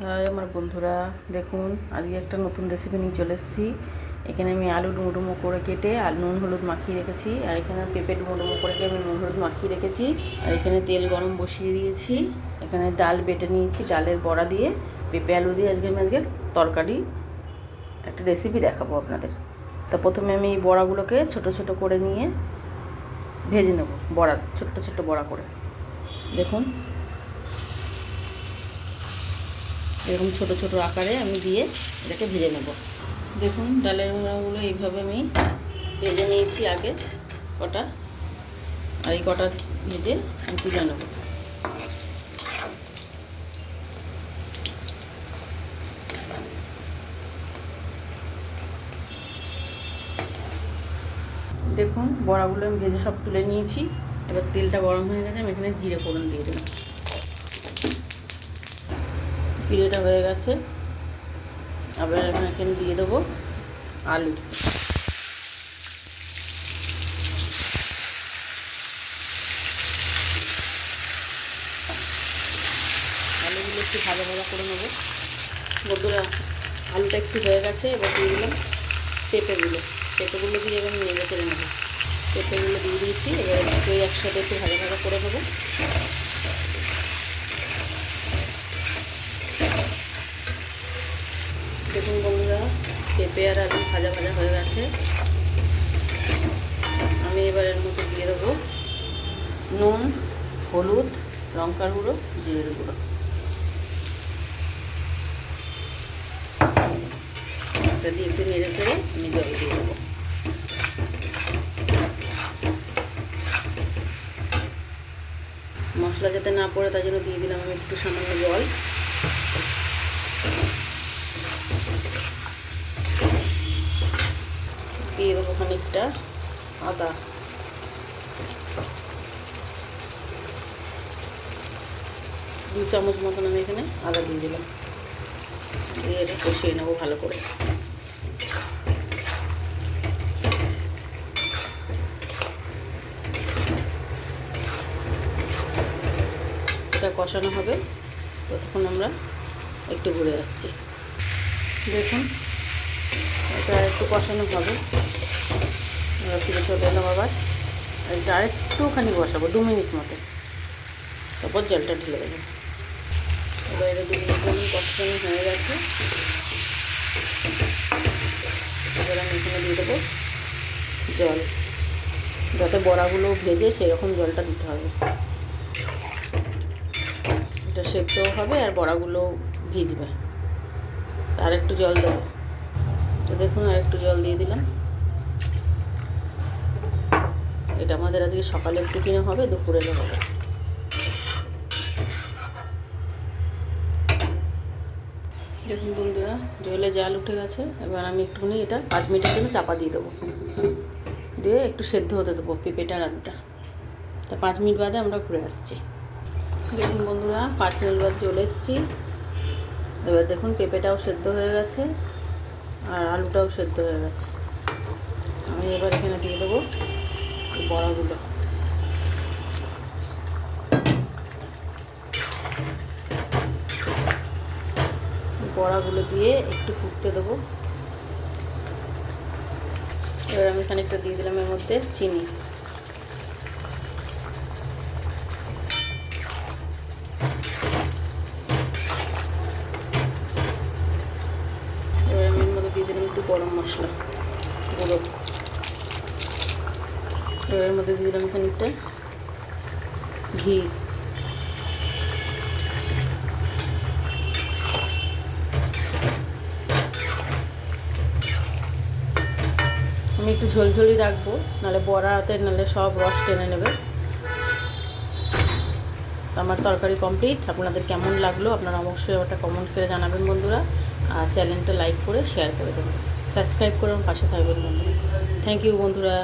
High আমার বন্ধুরা, দেখুন আজকে একটা নতুন রেসিপি নিয়ে চলে এসেছি। এখানে আমি আলু ডুমো ডুমো করে কেটে আর নুন হলুদ মাখিয়ে রেখেছি, আর এখানে পেঁপে ডুমো ডুমো করে আমি নুন হলুদ মাখিয়ে রেখেছি, আর এখানে তেল গরম বসিয়ে দিয়েছি। এখানে ডাল বেটে নিয়েছি, ডালের বড়া দিয়ে পেঁপে আলু দিয়ে আজকে তরকারি একটা রেসিপি দেখাবো আপনাদের। তা প্রথমে আমি এই বড়াগুলোকে ছোট ছোট করে নিয়ে ভেজে নেব, বড়া ছোট্ট ছোট্ট বড়া করে। দেখুন এরকম ছোট ছোট আকারে আমি দিয়ে এটাকে ভেজে নেব। দেখুন ডালের বড়াগুলো এইভাবে আমি ভেজে নিয়েছি আগে কটা, আর এই কটা ভেজে আমি তুলে নেব। দেখুন বড়াগুলো আমি ভেজে সব তুলে নিয়েছি। এবার তেলটা গরম হয়ে গেছে, আমি এখানে জিরে ফোড়ন দিয়ে দিলাম। জিরেটা হয়ে গেছে, আবার এখানে দিয়ে দেবো আলু। আলুগুলো একটু ভাজা ভাজা করে নেবো বন্ধুরা। আলুটা একটু হয়ে গেছে, এবার দিয়ে দিলাম পেঁপেগুলো দিয়ে আমি নেড়ে করে নেবো। পেঁপেগুলো দিয়ে দিয়েছি, এবার একটু একসাথে একটু ভাজা ভাজা করে নেবো। দেখুন বন্ধুরা, পেঁপে আর আলু ভাজা ভাজা হয়ে গেছে। আমি এবার এর মধ্যে দিয়ে দেবো নুন, হলুদ, লঙ্কার গুঁড়ো, জিরের গুঁড়ো। এটা দিয়ে একটু নেড়ে করে আমি জল দিয়ে দেবো। মশলা যাতে না পড়ে তার জন্য দিয়ে দিলাম আমি একটু সামান্য জল। দিয়ে দেবো খানিকটা আদা, 2 চামচ মতন আমি এখানে আদা দিয়ে দিলাম। দিয়ে এটা কষিয়ে নেবো ভালো করে। এটা কষানো হবে, ততক্ষণ আমরা একটু ঘুরে আসছি। দেখুন এটা একটু কষানো হবে, ফিরে চলে এলাম আবার। এটা আরেকটুখানি বসাবো 2 মিনিট মতো, তারপর জলটা ঢেলে দেবো। এবার এটা 2 মিনিট মতন কষানো হয়ে গেছে। এবার আমি এখানে দিয়ে দেবো জল, যাতে বড়াগুলো ভেজে সেরকম জলটা দিতে হবে। এটা সেদ্ধও হবে আর বড়াগুলো ভিজবে। আর একটু জল দেবো, তো দেখুন আর একটু জল দিয়ে দিলাম। এটা আমাদের আজকে সকালের টিফিনে হবে, দুপুরেরও হবে। দেখুন বন্ধুরা, জলে জাল উঠে গেছে। এবার আমি একটুখানি এটা 5 মিনিটের জন্য চাপা দিয়ে দেবো, দিয়ে একটু সেদ্ধ হতে দেবো পেঁপেটা আর আলুটা। তা 5 মিনিট বাদে আমরা ঘুরে আসছি। দেখুন বন্ধুরা, 5 মিনিট বাদে চলে এসেছি। এবার দেখুন পেঁপেটাও সেদ্ধ হয়ে গেছে আর আলুটাও সেদ্ধ হয়ে গেছে। আমি এবার এখানে দিয়ে দেবো বড়াগুলো। বড়াগুলো দিয়ে একটু ফুটতে দেবো। এবার আমি খানিকটা দিয়ে দিলাম এর মধ্যে চিনি। এবার আমি এর মধ্যে দিয়ে দিলাম একটু গরম মশলা গুঁড়ো। এবার এর মধ্যে দিয়ে দিলাম খানিকটা ঘি। আমি একটু ঝোলঝোলি রাখবো, নাহলে বড়াতে নাহলে সব রস টেনে নেবে। আমার তরকারি কমপ্লিট। আপনাদের কেমন লাগলো আপনারা অবশ্যই ওটা কমেন্ট করে জানাবেন বন্ধুরা, আর চ্যানেলটা লাইক করে শেয়ার করে দেবেন, সাবস্ক্রাইব করে আমার পাশে থাকবেন বন্ধুরা। থ্যাংক ইউ বন্ধুরা।